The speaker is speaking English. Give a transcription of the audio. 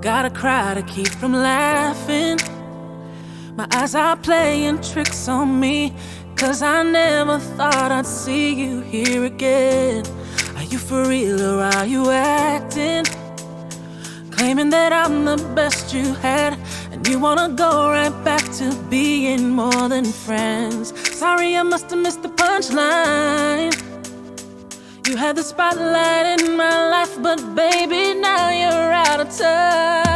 Gotta cry to keep from laughing. My eyes are playing tricks on me, 'cause I never thought I'd see you here again. Are you for real or are you acting? Claiming that I'm the best you had, and you wanna go right back to being more than friends. Sorry, I must have missed the punchline. You had the spotlight in my life, but baby, now you're out of touch.